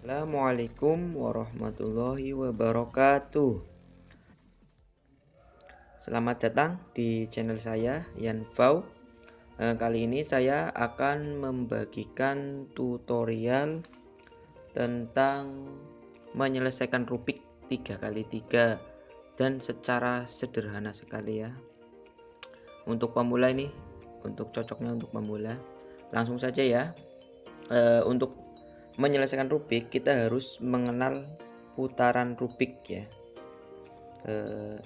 Assalamualaikum warahmatullahi wabarakatuh. Selamat datang di channel saya, Yan Fau. Kali ini saya akan membagikan tutorial tentang menyelesaikan Rubik 3x3 dan secara sederhana sekali ya. Untuk pemula ini, untuk cocoknya untuk pemula, langsung saja ya. Untuk menyelesaikan Rubik kita harus mengenal putaran Rubik ya.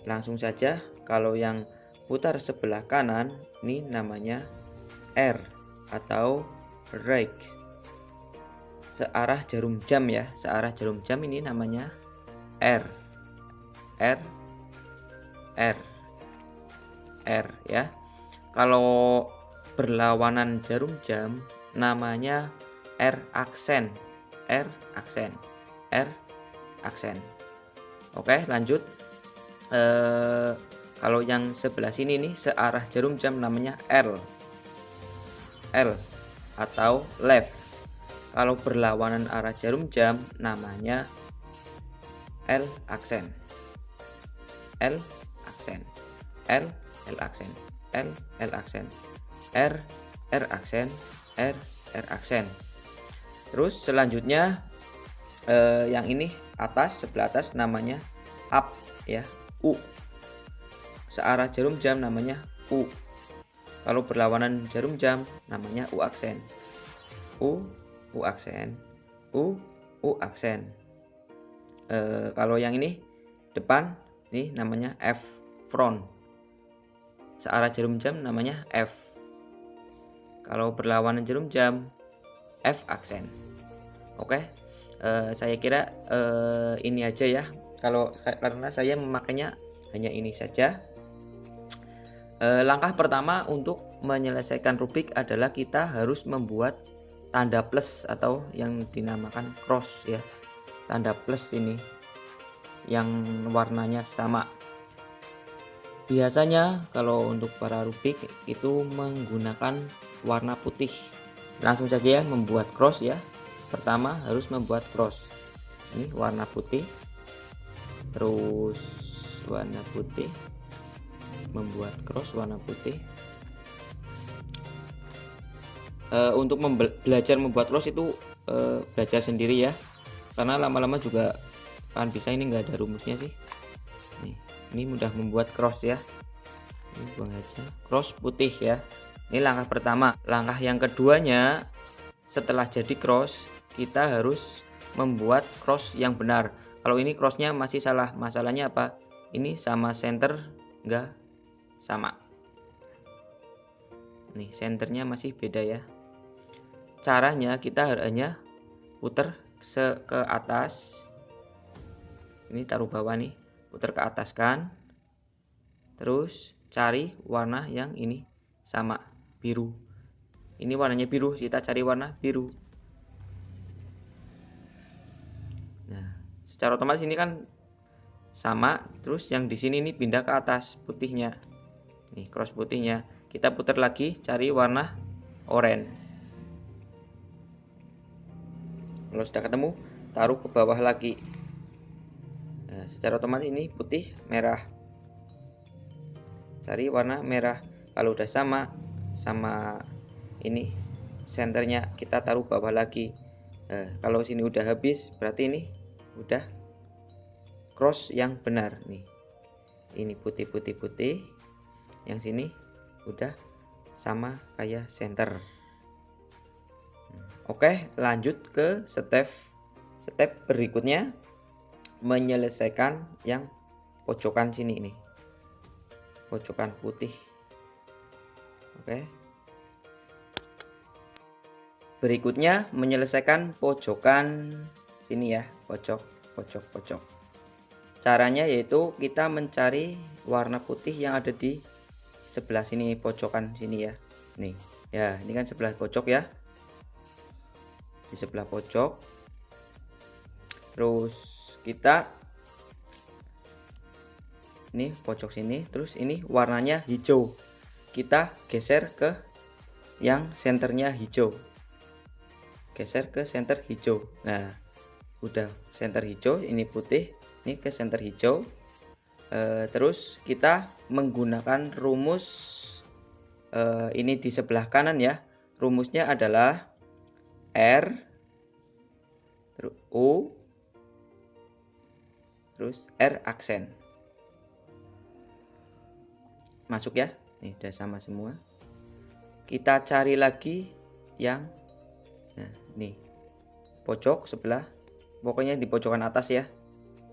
Langsung saja, kalau yang putar sebelah kanan ini namanya R atau right, searah jarum jam ya, searah jarum jam ini namanya R ya. Kalau berlawanan jarum jam namanya R aksen. Oke, lanjut. Kalau yang sebelah sini nih searah jarum jam namanya L atau left. Kalau berlawanan arah jarum jam namanya L aksen. R aksen. Terus selanjutnya yang ini atas, sebelah atas namanya up ya, U. Searah jarum jam namanya U. Kalau berlawanan jarum jam namanya U aksen. U aksen. Kalau yang ini depan, ini namanya F front. Searah jarum jam namanya F. Kalau berlawanan jarum jam F aksen. Oke, saya kira ini aja ya. Karena saya memakainya hanya ini saja. Langkah pertama untuk menyelesaikan Rubik adalah kita harus membuat tanda plus atau yang dinamakan cross ya. Tanda plus ini yang warnanya sama. Biasanya kalau untuk para Rubik itu menggunakan warna putih. Langsung saja ya membuat cross ya. Pertama harus membuat cross. Ini warna putih. Terus warna putih. Membuat cross warna putih. Untuk belajar membuat cross itu belajar sendiri ya. Karena lama-lama juga kan bisa, ini nggak ada rumusnya sih. Ini mudah membuat cross ya. Ini buang aja. Cross putih ya. Ini langkah pertama. Langkah yang keduanya, setelah jadi cross, kita harus membuat cross yang benar. Kalau ini crossnya masih salah. Masalahnya apa? Ini sama center enggak sama. Nih, centernya masih beda ya. Caranya kita hanya putar ke atas. Ini taruh bawah nih. Putar ke atas kan. Terus cari warna yang ini sama, biru. Ini warnanya biru, kita cari warna biru. Nah, secara otomatis ini kan sama, terus yang di sini ini pindah ke atas putihnya. Nih, cross putihnya. Kita putar lagi, cari warna oranye. Kalau sudah ketemu, taruh ke bawah lagi. Nah, secara otomatis ini putih, merah. Cari warna merah. Kalau udah sama ini senternya, kita taruh bawah lagi. Kalau sini udah habis, berarti ini udah cross yang benar nih. Ini putih. Yang sini udah sama kayak center. Oke, lanjut ke step berikutnya, menyelesaikan yang pojokan sini ini. Pojokan putih. Oke. Berikutnya menyelesaikan pojokan sini ya, pojok. Caranya yaitu kita mencari warna putih yang ada di sebelah sini, pojokan sini ya. Nih, ya, ini kan sebelah pojok ya. Di sebelah pojok. Terus kita ini pojok sini, terus ini warnanya hijau. Kita geser ke yang senternya hijau. Geser ke center hijau. Nah, udah center hijau, ini putih, ini ke center hijau. Terus kita menggunakan rumus ini di sebelah kanan ya. Rumusnya adalah R terus U terus R aksen. Masuk ya. Nih udah sama semua. Kita cari lagi yang nih pojok sebelah, pokoknya di pojokan atas ya,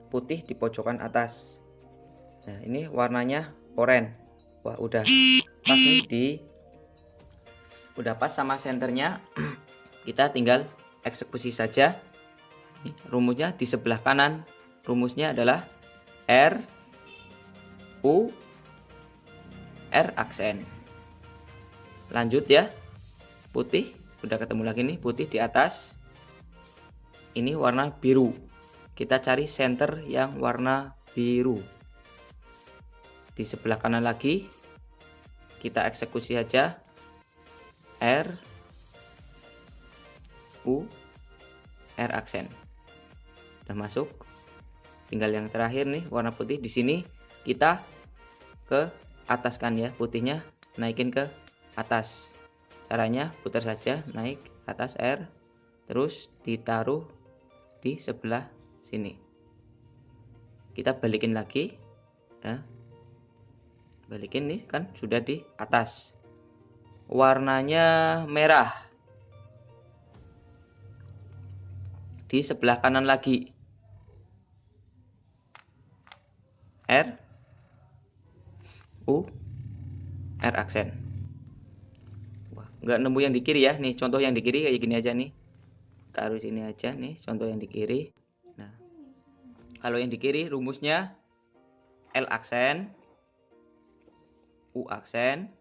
putih di pojokan atas. Nah ini warnanya oranye. Wah udah pas nih, udah pas sama senternya. Kita tinggal eksekusi saja. Nih, rumusnya di sebelah kanan, rumusnya adalah R U R aksen. Lanjut ya, putih udah ketemu lagi nih, putih di atas, ini warna biru. Kita cari center yang warna biru. Di sebelah kanan lagi kita eksekusi aja R U R aksen. Udah masuk. Tinggal yang terakhir nih warna putih. Di sini kita ke atas kan ya, putihnya naikin ke atas. Caranya putar saja, naik atas R, terus ditaruh di sebelah sini. Kita balikin lagi ya. Balikin nih kan sudah di atas. Warnanya merah. Di sebelah kanan lagi. R U R aksen. Wah, nggak nemu yang di kiri ya. Nih contoh yang di kiri kayak gini aja nih. Taruh sini aja nih contoh yang di kiri. Nah, kalau yang di kiri rumusnya L aksen, U aksen,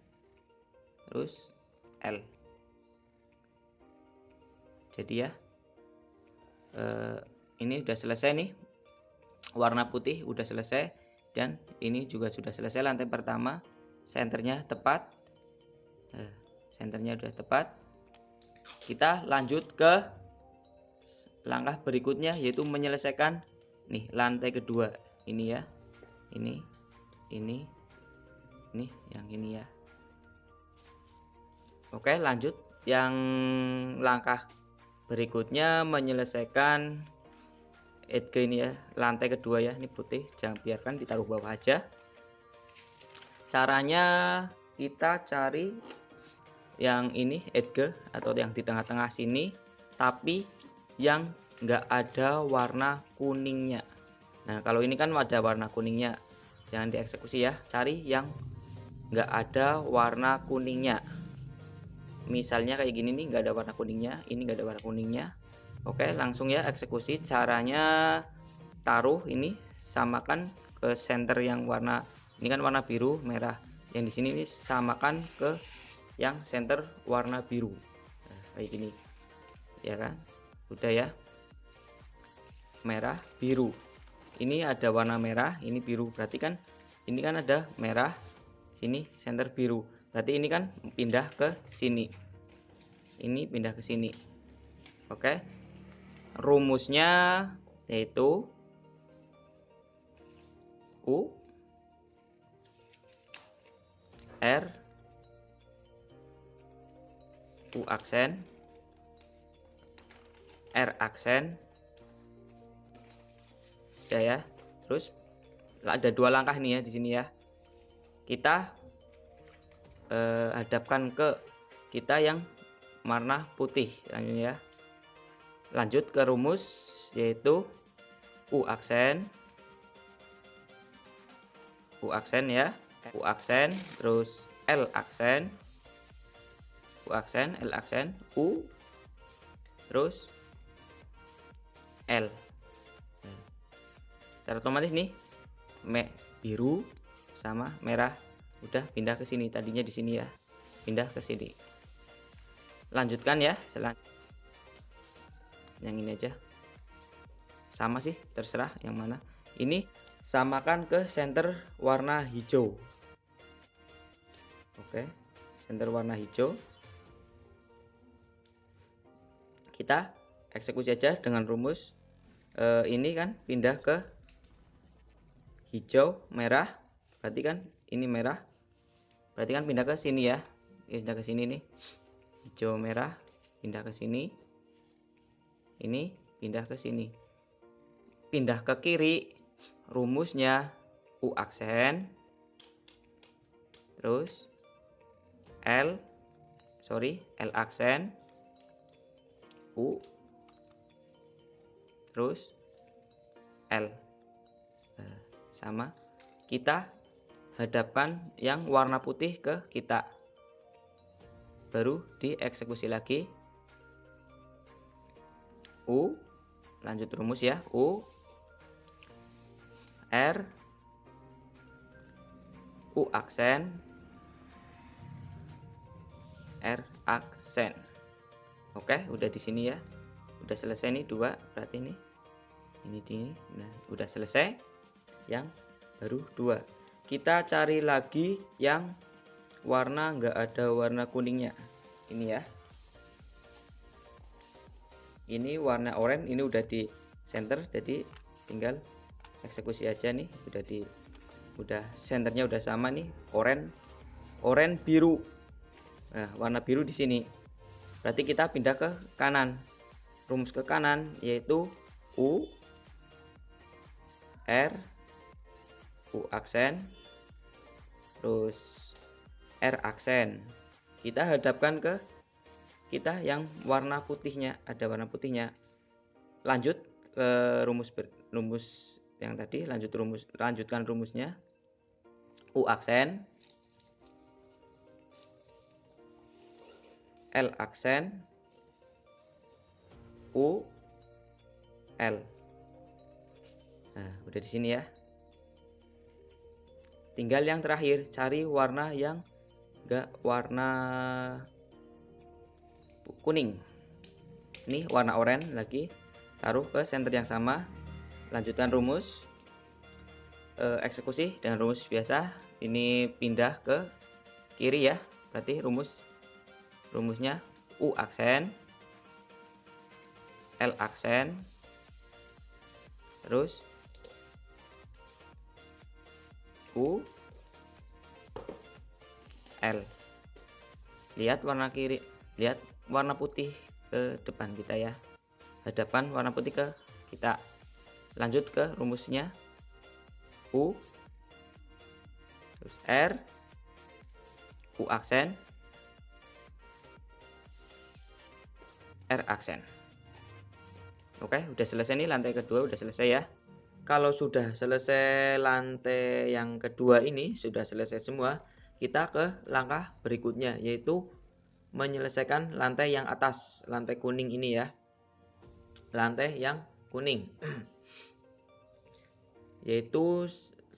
terus L. Jadi ya, ini udah selesai nih. Warna putih udah selesai, dan ini juga sudah selesai lantai pertama. Senternya tepat, senternya udah tepat. Kita lanjut ke langkah berikutnya, yaitu menyelesaikan nih lantai kedua. Ini ya, ini yang ini ya. Oke, lanjut yang langkah berikutnya menyelesaikan edge ini ya, lantai kedua ya. Ini putih, jangan biarkan, ditaruh bawah aja. Caranya kita cari yang ini edge atau yang di tengah-tengah sini, tapi yang nggak ada warna kuningnya. Nah kalau ini kan ada warna kuningnya, jangan dieksekusi ya, cari yang nggak ada warna kuningnya. Misalnya kayak gini nih, nggak ada warna kuningnya, ini nggak ada warna kuningnya. Oke, langsung ya eksekusi. Caranya taruh ini, samakan ke center yang warna, ini kan warna biru merah, yang di sini ini samakan ke yang center warna biru. Nah, kayak gini ya kan, udah ya, merah biru. Ini ada warna merah, ini biru, berarti kan ini kan ada merah, sini center biru, berarti ini kan pindah ke sini, ini pindah ke sini. Oke, rumusnya yaitu U R U aksen R aksen ya. Terus ada dua langkah nih ya di sini ya. Kita hadapkan ke kita yang warna putih ya. Lanjut ke rumus yaitu U aksen ya, U aksen, terus L aksen, U aksen, L aksen, U, terus L. Secara otomatis nih biru sama merah udah pindah ke sini, tadinya di sini ya, pindah ke sini. Lanjutkan ya, yang ini aja sama sih, terserah yang mana. Ini samakan ke center warna hijau. Oke, center warna hijau. Kita eksekusi aja dengan rumus ini kan pindah ke hijau merah, berarti kan ini merah, berarti kan pindah ke sini ya. Pindah ke sini nih, hijau merah pindah ke sini, ini pindah ke sini, pindah ke kiri. Rumusnya U aksen, terus L aksen, U, terus L. Sama, kita hadapkan yang warna putih ke kita, baru dieksekusi lagi. U, lanjut rumus ya, U, R, U aksen, R aksen. Oke, udah di sini ya. Udah selesai nih dua, berarti nih. Ini di, nah udah selesai. Yang baru dua. Kita cari lagi yang warna nggak ada warna kuningnya. Ini ya. Ini warna oranye, ini udah di center, jadi tinggal eksekusi aja nih. Udah senternya udah sama nih, oranye biru. Nah, warna biru di sini. Berarti kita pindah ke kanan. Rumus ke kanan yaitu U, R, U aksen, terus R aksen. Kita hadapkan ke kita yang warna putihnya, ada warna putihnya. Lanjut ke rumus yang tadi, lanjutkan rumusnya. U aksen, L aksen, U, L. Nah, udah di sini ya. Tinggal yang terakhir, cari warna yang enggak warna kuning. Ini warna oranye lagi, taruh ke center yang sama. Lanjutkan rumus, eksekusi dengan rumus biasa. Ini pindah ke kiri ya, berarti rumusnya U aksen, L aksen, terus U, L. Lihat warna kiri, lihat warna putih ke depan kita ya. Hadapan warna putih ke kita. Lanjut ke rumusnya. U, terus R, U aksen, R aksen. Oke, udah selesai nih lantai kedua, udah selesai ya. Kalau sudah selesai lantai yang kedua ini, sudah selesai semua, kita ke langkah berikutnya, yaitu menyelesaikan lantai yang atas, lantai kuning ini ya. Lantai yang kuning. Yaitu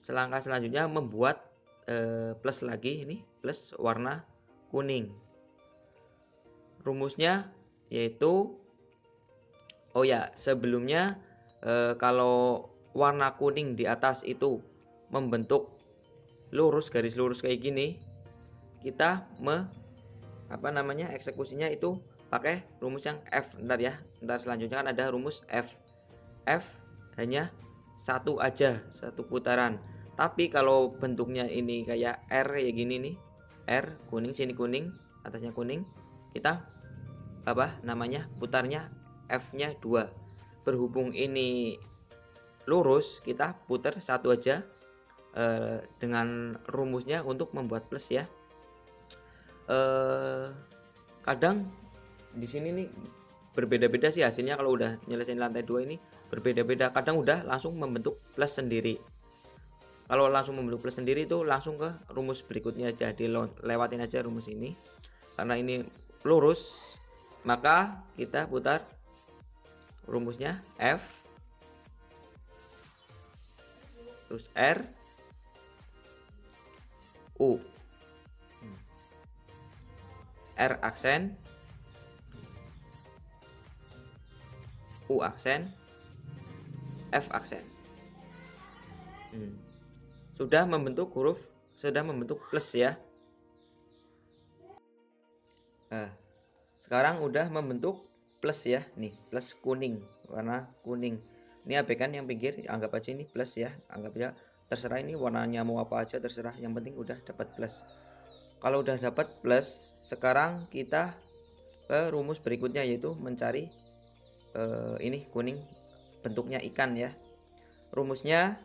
selangkah selanjutnya membuat plus lagi, ini plus warna kuning. Rumusnya yaitu, oh ya, sebelumnya kalau warna kuning di atas itu membentuk garis lurus kayak gini, kita eksekusinya itu pakai rumus yang F. Ntar selanjutnya kan ada rumus F. F hanya satu aja, satu putaran. Tapi kalau bentuknya ini kayak R ya gini nih, R kuning, sini kuning, atasnya kuning, kita putarnya F-nya 2. Berhubung ini lurus, kita putar satu aja dengan rumusnya untuk membuat plus ya. Kadang di sini nih berbeda-beda sih hasilnya. Kalau udah nyelesain lantai 2 ini berbeda-beda. Kadang udah langsung membentuk plus sendiri. Kalau langsung membentuk plus sendiri itu langsung ke rumus berikutnya aja, dilewatin aja rumus ini. Karena ini lurus, maka kita putar rumusnya F, terus R, U, R aksen, U aksen, F aksen. Sudah membentuk plus ya. Nah, sekarang udah membentuk plus ya, nih plus kuning, warna kuning. Ini abaikan yang pinggir, anggap aja ini plus ya, anggap ya, terserah ini warnanya mau apa aja terserah, yang penting udah dapat plus. Kalau udah dapat plus, sekarang kita ke rumus berikutnya, yaitu mencari ini kuning bentuknya ikan ya. Rumusnya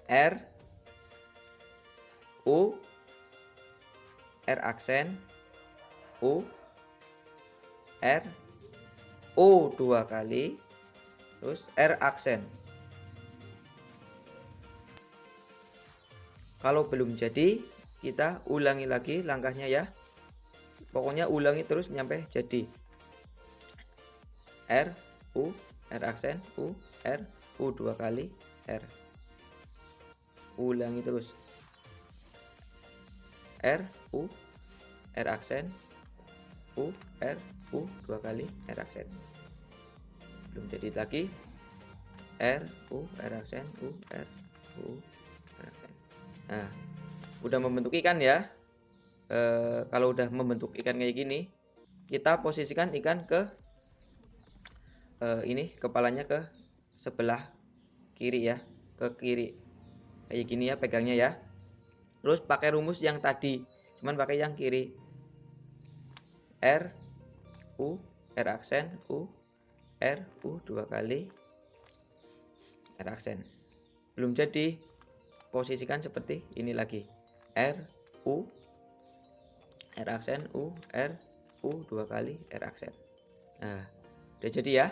R U R aksen U R U 2 kali terus R aksen. Kalau belum jadi, kita ulangi lagi langkahnya ya. Pokoknya ulangi terus nyampe jadi. R U R aksen U R U 2 kali R. Ulangi terus. R U R aksen U R U 2 kali R aksen. Belum jadi lagi. R U R aksen U R U R aksen. Nah, udah membentuk ikan ya. Kalau udah membentuk ikan kayak gini, kita posisikan ikan ke ini kepalanya ke sebelah kiri ya, ke kiri kayak gini ya pegangnya ya. Terus pakai rumus yang tadi, cuman pakai yang kiri. R U R aksen U R U 2 kali R aksen. Belum jadi, posisikan seperti ini lagi. R U R aksen U R U 2 kali R aksen. Nah, udah jadi ya.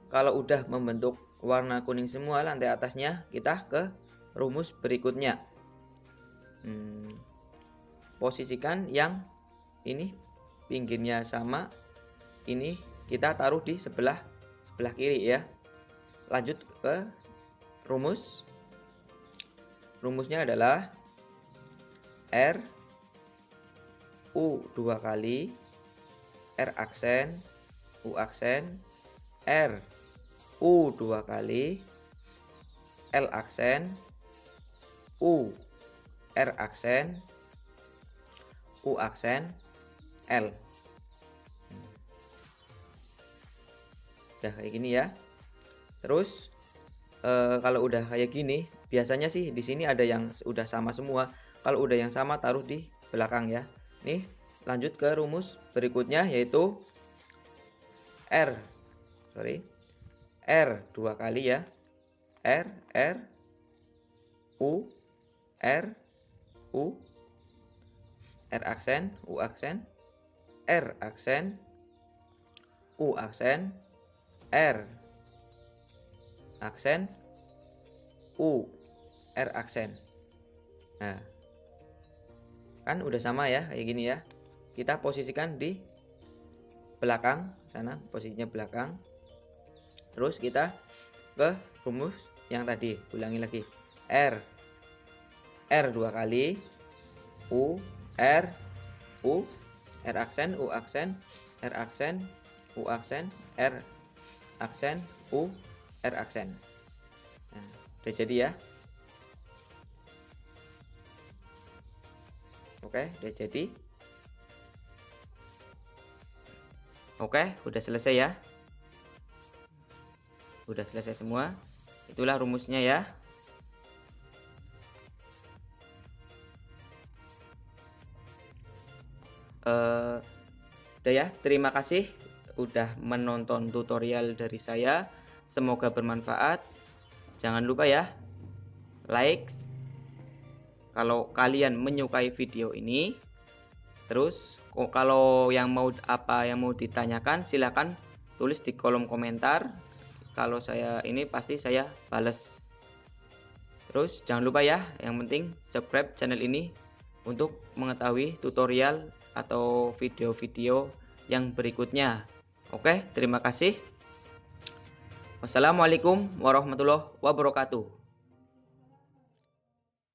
Kalau udah membentuk warna kuning semua lantai atasnya, kita ke rumus berikutnya. Posisikan yang ini pinggirnya sama, ini kita taruh di sebelah kiri ya. Lanjut ke rumus. Rumusnya adalah R U 2 kali R aksen U aksen R U 2 kali L aksen U R aksen U aksen L. Udah kayak gini ya. Terus kalau udah kayak gini, biasanya sih di sini ada yang udah sama semua. Kalau udah yang sama taruh di belakang ya. Nih, lanjut ke rumus berikutnya, yaitu R 2 kali ya. R U R aksen U aksen R aksen U aksen R aksen U R aksen. Nah, kan udah sama ya kayak gini ya. Kita posisikan di belakang sana, posisinya belakang. Terus kita ke rumus yang tadi, ulangi lagi. R 2 kali U R aksen U aksen R aksen U aksen R aksen U R aksen. Nah, udah jadi ya. Oke, udah jadi. Oke, udah selesai ya. Udah selesai semua. Itulah rumusnya ya. Udah ya, terima kasih udah menonton tutorial dari saya. Semoga bermanfaat. Jangan lupa ya, like kalau kalian menyukai video ini. Terus kalau yang mau ditanyakan, silahkan tulis di kolom komentar. Kalau saya ini pasti saya bales. Terus jangan lupa ya, yang penting subscribe channel ini untuk mengetahui tutorial atau video-video yang berikutnya. Oke, terima kasih. Wassalamualaikum warahmatullahi wabarakatuh.